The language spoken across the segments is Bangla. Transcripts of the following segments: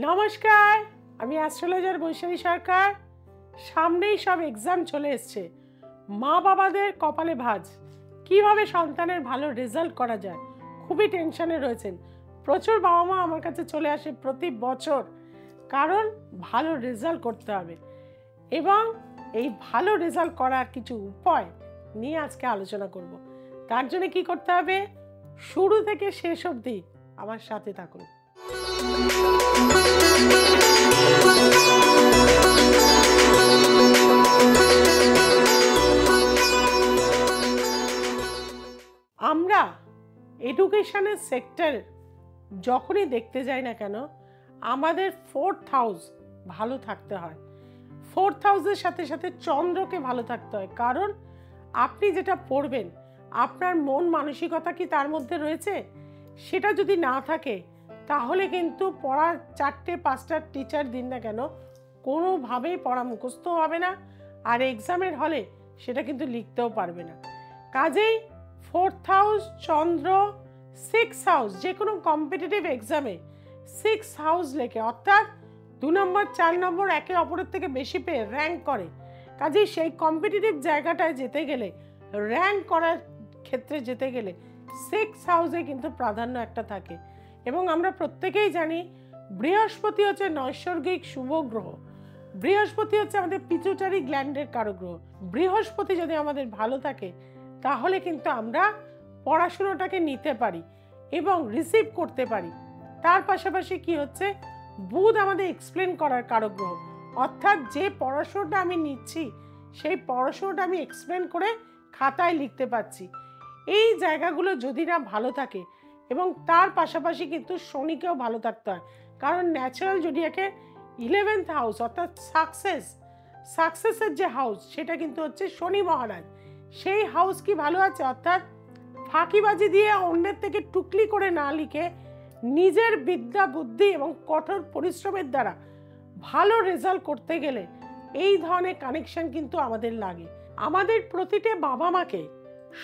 নমস্কার, আমি অ্যাস্ট্রোলজার বৈশালী সরকার। সামনেই সব এক্সাম চলে এসছে। মা বাবাদের কপালে ভাঁজ, কিভাবে সন্তানের ভালো রেজাল্ট করা যায়, খুবই টেনশনে রয়েছেন। প্রচুর বাবা মা আমার কাছে চলে আসে প্রতি বছর, কারণ ভালো রেজাল্ট করতে হবে। এবং এই ভালো রেজাল্ট করার কিছু উপায় নিয়ে আজকে আলোচনা করব। তার জন্য কি করতে হবে, শুরু থেকে শেষ অবধি আমার সাথে থাকুন। আমরা এডুকেশনের সেক্টর যখনই দেখতে যাই না কেন, আমাদের 4th হাউস ভালো থাকতে হয়। 4th হাউসের সাথে সাথে চন্দ্রকে ভালো থাকতে হয়, কারণ আপনি যেটা পড়বেন, আপনার মন মানসিকতা কি তার মধ্যে রয়েছে? সেটা যদি না থাকে তাহলে কিন্তু পড়ার 4টে-5টা টিচার দিন না কেন, কোনোভাবেই পড়া মুখস্থ হবে না, আর এক্সামের হলে সেটা কিন্তু লিখতেও পারবে না। কাজেই 4th হাউস, চন্দ্র, 6th হাউস, যে কোনো কম্পিটিটিভ এক্সামে 6th হাউস লেখে, অর্থাৎ 2 নম্বর 4 নম্বর একে অপরের থেকে বেশি পেয়ে র্যাঙ্ক করে। কাজেই সেই কম্পিটিটিভ জায়গাটায় যেতে গেলে, র্যাঙ্ক করার ক্ষেত্রে যেতে গেলে 6th হাউসে কিন্তু প্রাধান্য একটা থাকে। এবং আমরা প্রত্যেকেই জানি বৃহস্পতি হচ্ছে নৈসর্গিক শুভ গ্রহ। বৃহস্পতি হচ্ছে আমাদের পিটুইটারি গ্ল্যান্ডের কারক গ্রহ। বৃহস্পতি যদি আমাদের ভালো থাকে তাহলে কিন্তু আমরা পড়াশোনাটাকে নিতে পারি এবং রিসিভ করতে পারি। তার পাশাপাশি কি হচ্ছে, বুধ আমাদের এক্সপ্লেন করার কারক গ্রহ, অর্থাৎ যে পড়াশোনাটা আমি নিচ্ছি সেই পড়াশোনাটা আমি এক্সপ্লেন করে খাতায় লিখতে পারছি। এই জায়গাগুলো যদি না ভালো থাকে, এবং তার পাশাপাশি কিন্তু শনিকেও ভালো থাকতে হয়, কারণ ন্যাচারাল জোডিয়াকের 11th হাউস অর্থাৎ সাকসেসের যে হাউস সেটা কিন্তু হচ্ছে শনি মহারাজ। সেই হাউস কি ভালো আছে, অর্থাৎ ফাঁকিবাজি দিয়ে অন্যের থেকে টুকলি করে না লিখে নিজের বিদ্যা বুদ্ধি এবং কঠোর পরিশ্রমের দ্বারা ভালো রেজাল্ট করতে গেলে এই ধরনের কানেকশন কিন্তু আমাদের লাগে। আমাদের প্রতিটা বাবা মাকে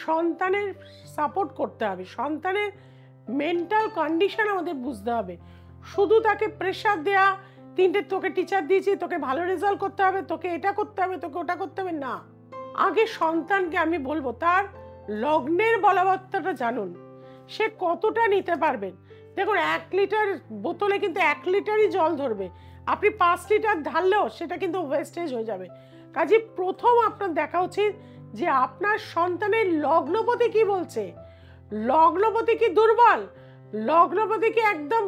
সন্তানের সাপোর্ট করতে হবে, সন্তানের মেন্টাল কন্ডিশন আমাদের বুঝতে হবে। শুধু তাকে প্রেশার দেয়া, 3টে তোকে টিচার দিয়েছি, তোকে ভালো রেজাল্ট করতে হবে, তোকে এটা করতে হবে, তোকে ওটা করতে হবে, না। আগে সন্তানকে আমি বলবো তার লগ্নের বলবত্তাটা জানুন, সে কতটা নিতে পারবেন। দেখুন, 1 লিটার বোতলে কিন্তু 1 লিটারই জল ধরবে, আপনি 5 লিটার ঢাললেও সেটা কিন্তু ওয়েস্টেজ হয়ে যাবে। কাজে প্রথম আপনার দেখা উচিত যে আপনার সন্তানের লগ্নপতি কি বলছে। লগ্নপতি কি দুর্বল, লগ্নপতি কি একদম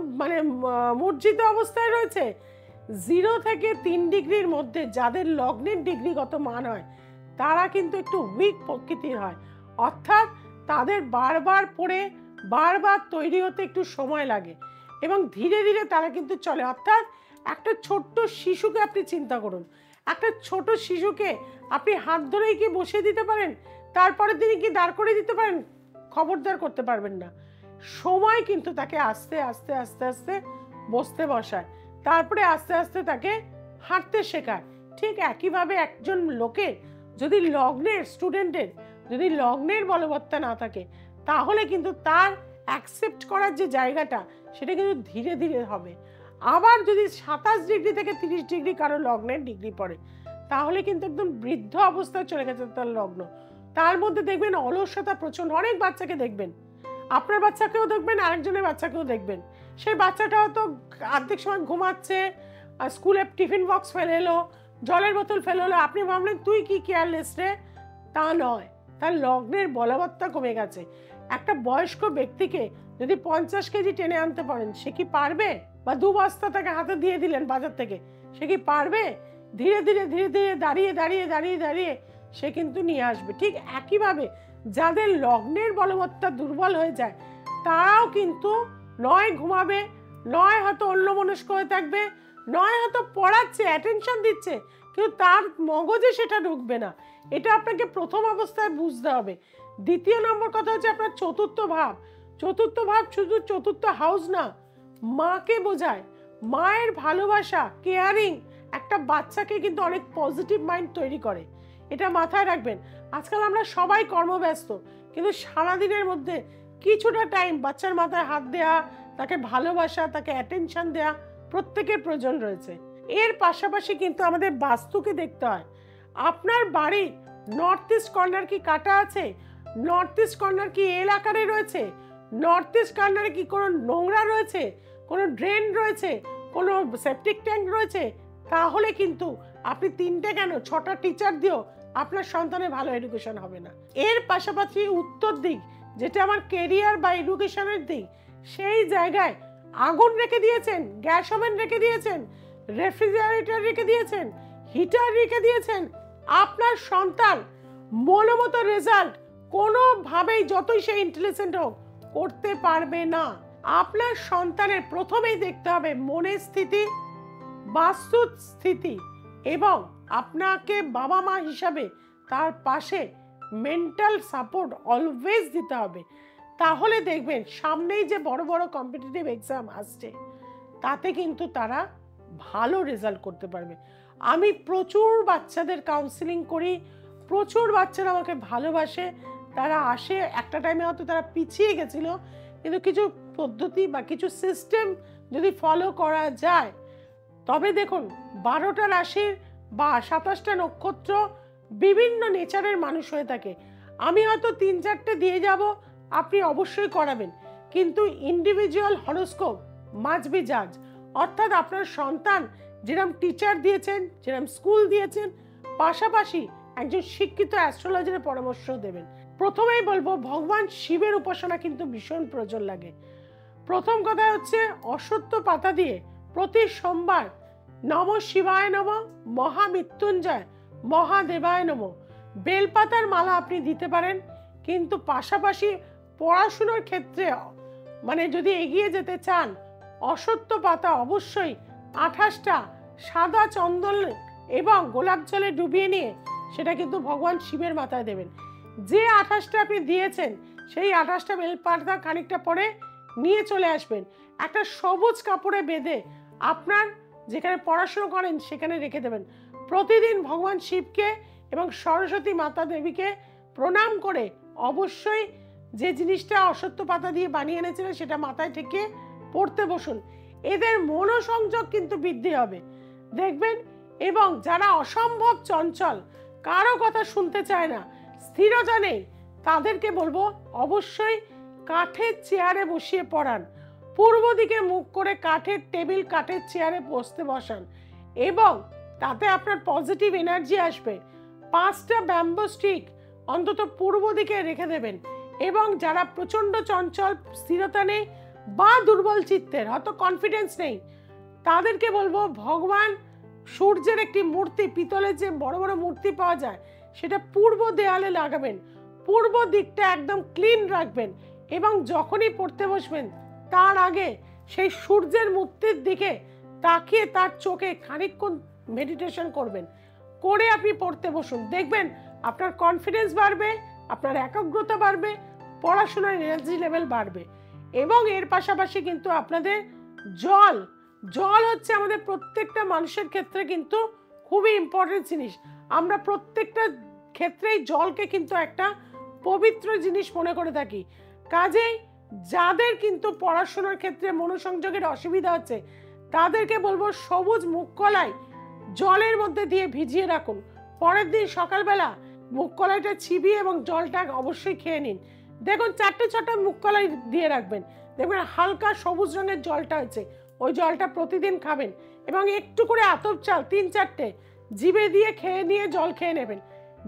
মূর্জিত অবস্থায় রয়েছে? 0 থেকে 3 ডিগ্রির মধ্যে যাদের লগ্নের ডিগ্রিগত মান হয় তারা কিন্তু একটু উইক প্রকৃতির হয়, অর্থাৎ তাদের বারবার পড়ে বারবার তৈরি হতে একটু সময় লাগে এবং ধীরে ধীরে তারা কিন্তু চলে। অর্থাৎ একটা ছোট্ট শিশুকে আপনি চিন্তা করুন, একটা ছোট শিশুকে আপনি হাত ধরেই কি বসিয়ে দিতে পারেন, তারপরে তিনি কি দাঁড় করে দিতে পারেন? খবরদার করতে পারবেন না। সময় কিন্তু তাকে আস্তে আস্তে আস্তে আস্তে বসতে বসায়, তারপরে আস্তে আস্তে তাকে হাঁটতে শেখায়। ঠিক একইভাবে একজন লোকের যদি স্টুডেন্টের যদি লগ্নের বলবত্তা না থাকে তাহলে কিন্তু তার অ্যাকসেপ্ট করার যে জায়গাটা সেটা কিন্তু ধীরে ধীরে হবে। আবার যদি 27 ডিগ্রি থেকে 30 ডিগ্রি কারো লগ্নের ডিগ্রি পড়ে তাহলে কিন্তু একদম বৃদ্ধ অবস্থায় চলে গেছে তার লগ্ন। তার মধ্যে দেখবেন অলসতা প্রচন্ড। অনেক বাচ্চাকে দেখবেন, আপনার বাচ্চাকেও দেখবেন, আরেকজনের বাচ্চাকেও দেখবেন, সেই বাচ্চাটা হয়তো অর্ধেক সময় ঘুমাচ্ছে, স্কুলে টিফিন বক্স ফেলে এলো, জলের বোতল ফেলে এলো, আপনি ভাবলেন তুই কি কেয়ারলেস রে। তা নয়, তার লগ্নের বলবত্তা কমে গেছে। একটা বয়স্ক ব্যক্তিকে যদি 50 কেজি টেনে আনতে পারেন সে কি পারবে? বা 2 বস্তা তাকে হাতে দিয়ে দিলেন বাজার থেকে, সে কি পারবে? ধীরে ধীরে ধীরে ধীরে দাঁড়িয়ে দাঁড়িয়ে দাঁড়িয়ে দাঁড়িয়ে সে কিন্তু নিয়ে আসবে। ঠিক একইভাবে যাদের লগ্নের বলবত্তা দুর্বল হয়ে যায় তারাও কিন্তু নয় ঘুমাবে, নয় হয়তো অন্যমনস্ক হয়ে থাকবে, নয় হয়তো পড়াচ্ছে, অ্যাটেনশন দিচ্ছে, কিন্তু তার মগজে সেটা ঢুকবে না। এটা আপনাকে প্রথম অবস্থায় বুঝতে হবে। দ্বিতীয় নম্বর কথা হচ্ছে আপনার চতুর্থ ভাব। চতুর্থ ভাব শুধু চতুর্থ হাউস না, মাকে বোঝায়। মায়ের ভালোবাসা, কেয়ারিং একটা বাচ্চাকে কিন্তু অনেক পজিটিভ মাইন্ড তৈরি করে, এটা মাথায় রাখবেন। আজকাল আমরা সবাই কর্মব্যস্ত, কিন্তু সারাদিনের মধ্যে কিছুটা টাইম বাচ্চার মাথায় হাত দেওয়া, তাকে ভালোবাসা, তাকে অ্যাটেনশন দেওয়া প্রত্যেকের প্রয়োজন রয়েছে। এর পাশাপাশি কিন্তু আমাদের বাস্তুকে দেখতে হয়। আপনার বাড়ির নর্থ ইস্ট কর্নার কি কাটা আছে, নর্থ ইস্ট কর্নার কি এল আকারে রয়েছে, নর্থ ইস্ট কর্নারে কি কোনো নোংরা রয়েছে, কোনো ড্রেন রয়েছে, কোনো সেপটিক ট্যাঙ্ক রয়েছে, তাহলে কিন্তু আপনি 3টে কেন 6টা টিচার দিয়েও আপনার সন্তানের ভালো এডুকেশন হবে না। এর পাশাপাশি উত্তর দিক, যেটা আমার কেরিয়ার বা এডুকেশনের দিক, সেই জায়গায় আগুন রেখে দিয়েছেন, গ্যাস ওভেন রেখে দিয়েছেন, রেফ্রিজারেটর রেখে দিয়েছেন, হিটার রেখে দিয়েছেন, আপনার সন্তান মনোমতো রেজাল্ট কোনোভাবেই, যতই সে ইন্টেলিজেন্ট হোক, করতে পারবে না। আপনার সন্তানের প্রথমেই দেখতে হবে মনের স্থিতি, বাস্তুর স্থিতি, এবং আপনাকে বাবা মা হিসাবে তার পাশে মেন্টাল সাপোর্ট অলওয়েজ দিতে হবে। তাহলে দেখবেন সামনেই যে বড় বড় কম্পিটিটিভ এক্সাম আসছে, তাতে কিন্তু তারা ভালো রেজাল্ট করতে পারবে। আমি প্রচুর বাচ্চাদের কাউন্সিলিং করি, প্রচুর বাচ্চারা আমাকে ভালোবাসে, তারা আসে। একটা টাইমে হয়তো তারা পিছিয়ে গেছিল, কিন্তু কিছু পদ্ধতি বা কিছু সিস্টেম যদি ফলো করা যায়, তবে দেখুন 12টা রাশির বা 27টা নক্ষত্র বিভিন্ন নেচারের মানুষ হয়ে থাকে। আমি হয়তো 3-4টে দিয়ে যাব, আপনি অবশ্যই করাবেন, কিন্তু ইন্ডিভিজুয়াল হরোস্কোপ মাস্ট বি জাজ। অর্থাৎ আপনার সন্তান যেরকম টিচার দিয়েছেন, যেরকম স্কুল দিয়েছেন, পাশাপাশি একজন শিক্ষিত অ্যাস্ট্রোলজারের পরামর্শ দেবেন। প্রথমেই বলবো, ভগবান শিবের উপাসনা কিন্তু ভীষণ প্রয়োজন লাগে। প্রথম কথা হচ্ছে অশ্বত্থ পাতা দিয়ে প্রতি সোমবার নম শিবায় নম, মহামৃত্যুঞ্জয়, মহাদেবায় নম বেলপাতার মালা আপনি দিতে পারেন। কিন্তু পাশাপাশি পড়াশুনোর ক্ষেত্রে মানে যদি এগিয়ে যেতে চান, অশ্বত্থ পাতা অবশ্যই 28টা সাদা চন্দন এবং গোলাপ জলে ডুবিয়ে নিয়ে সেটা কিন্তু ভগবান শিবের মাথায় দেবেন। যে 28টা আপনি দিয়েছেন, সেই 28টা বেলপাতা খানিকটা পরে নিয়ে চলে আসবেন, একটা সবুজ কাপড়ে বেঁধে আপনার যেখানে পড়াশুনো করেন সেখানে রেখে দেবেন। প্রতিদিন ভগবান শিবকে এবং সরস্বতী মাতা দেবীকে প্রণাম করে অবশ্যই যে জিনিসটা অশ্বত্থ পাতা দিয়ে বানিয়ে এনেছিলেন সেটা মাথায় ঠেকিয়ে পড়তে বসুন। এদের মনোসংযোগ কিন্তু বৃদ্ধি হবে দেখবেন। এবং যারা অসম্ভব চঞ্চল, কারো কথা শুনতে চায় না, স্থিরতা নেই, তাদেরকে বলবো অবশ্যই কাঠের চেয়ারে বসিয়ে পড়ান। পূর্ব দিকে মুখ করে কাঠের টেবিল, কাঠের চেয়ারে বসান, এবং তাতে আপনার পজিটিভ এনার্জি আসবে। 5টা ব্যাম্বো স্টিক অন্তত পূর্ব দিকে রেখে দেবেন। এবং যারা প্রচণ্ড চঞ্চল, স্থিরতা নেই বা দুর্বল চিত্তের, হয়তো কনফিডেন্স নেই, তাদেরকে বলবো ভগবান সূর্যের একটি মূর্তি, পিতলের যে বড় বড় মূর্তি পাওয়া যায়, সেটা পূর্ব দেয়ালে লাগাবেন, পূর্ব দিকটা একদম ক্লিন রাখবেন, এবং যখনই পড়তে বসবেন তার আগে সেই সূর্যের মূর্তির দিকে তাকিয়ে তার চোখে খানিকক্ষণ মেডিটেশন করবেন, করে আপনি পড়তে বসুন। দেখবেন আপনার কনফিডেন্স বাড়বে, আপনার একাগ্রতা বাড়বে, পড়াশোনার এনার্জি লেভেল বাড়বে। এবং এর পাশাপাশি কিন্তু আপনাদের জল হচ্ছে আমাদের প্রত্যেকটা মানুষের ক্ষেত্রে কিন্তু খুবই ইম্পর্টেন্ট জিনিস। আমরা প্রত্যেকটা ক্ষেত্রেই জলকে কিন্তু একটা পবিত্র জিনিস মনে করে থাকি। কাজেই যাদের কিন্তু পড়াশোনার ক্ষেত্রে মনোসংযোগের অসুবিধা হচ্ছে, তাদেরকে বলবো সবুজ মুগকলাই জলের মধ্যে দিয়ে ভিজিয়ে রাখুন। পরের দিন সকালবেলা মুগকলাইটা চিবিয়ে এবং জলটা অবশ্যই খেয়ে নিন। দেখুন 4টে মুগকলাই দিয়ে রাখবেন, দেখবেন হালকা সবুজ রঙের জলটা হয়েছে, ওই জলটা প্রতিদিন খাবেন। এবং একটু করে আতপ চাল 3-4টে জিভে দিয়ে খেয়ে নিয়ে জল খেয়ে নেবেন।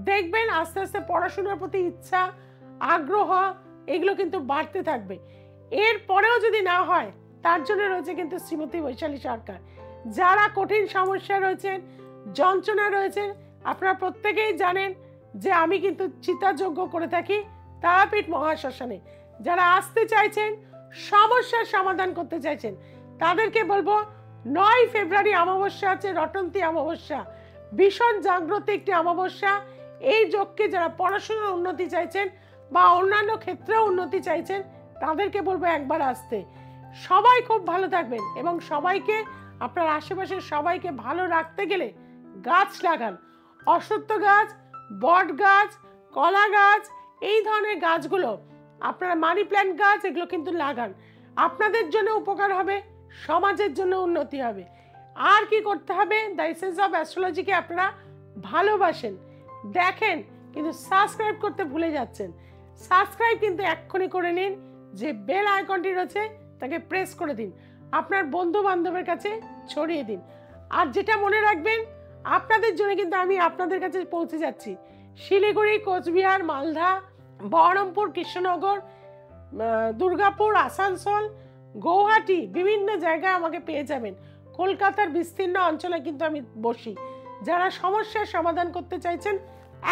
দেখবেন আস্তে আস্তে পড়াশোনার প্রতি ইচ্ছা, আগ্রহ এগুলো কিন্তু বাড়তে থাকবে। এর পরেও যদি না হয়, তার জন্য রয়েছে কিন্তু শ্রীমতী বৈশালী সরকার। যারা কঠিন সমস্যা রয়েছেন, যন্ত্রণা রয়েছেন, আপনারা প্রত্যেকেই জানেন যে আমি কিন্তু চিতাযজ্ঞ করে থাকি তারাপীঠ মহাশ্মশানে। যারা আসতে চাইছেন, সমস্যার সমাধান করতে চাইছেন, তাদেরকে বলবো 9 ফেব্রুয়ারি অমাবস্যা আছে, রটন্তী অমাবস্যা, ভীষণ জাগ্রত একটি অমাবস্যা। এই যোগকে যারা পড়াশোনার উন্নতি চাইছেন বা অন্যান্য ক্ষেত্রেও উন্নতি চাইছেন, তাদেরকে বলবো একবার আসতে। সবাই খুব ভালো থাকবেন, এবং সবাইকে, আপনার আশেপাশের সবাইকে ভালো রাখতে গেলে গাছ লাগান। অশ্বত্থ গাছ, বট গাছ, কলা গাছ, এই ধরনের গাছগুলো, আপনারা মানি প্ল্যান্ট গাছ, এগুলো কিন্তু লাগান। আপনাদের জন্য উপকার হবে, সমাজের জন্য উন্নতি হবে। আর কি করতে হবে? দ্য এসেন্স অফ অ্যাস্ট্রোলজিকে আপনারা ভালোবাসেন, দেখেন, কিন্তু সাবস্ক্রাইব করতে ভুলে যাচ্ছেন। সাবস্ক্রাইব কিন্তু এক্ষুনি করে নিন, যে বেল আইকনটি রয়েছে তাকে প্রেস করে দিন, আপনার বন্ধু বান্ধবের কাছে ছড়িয়ে দিন। আর যেটা মনে রাখবেন, আপনাদের জন্য কিন্তু আমি আপনাদের কাছে পৌঁছে যাচ্ছি। শিলিগুড়ি, কোচবিহার, মালদা, বহরমপুর, কৃষ্ণনগর, দুর্গাপুর, আসানসোল, গৌহাটি, বিভিন্ন জায়গায় আমাকে পেয়ে যাবেন। কলকাতার বিস্তীর্ণ অঞ্চলে কিন্তু আমি বসি। যারা সমস্যার সমাধান করতে চাইছেন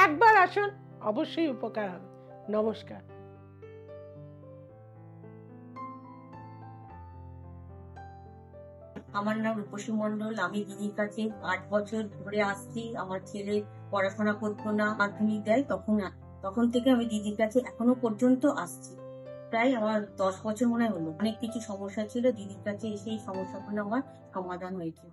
একবার আসুন, অবশ্যই উপকার হবে। নমস্কার। আমার নাম রূপসী মণ্ডল। আমি দিদির কাছে 8 বছর ধরে আসছি। আমার ছেলে পড়াশোনা করতো না, মাধ্যমিক দেয়, তখন থেকে আমি দিদির কাছে এখনো পর্যন্ত আসছি। প্রায় আমার 10 বছর মনে হলো। অনেক কিছু সমস্যা ছিল, দিদির কাছে এসে এই সমস্যাগুলো আমার সমাধান হয়েছে।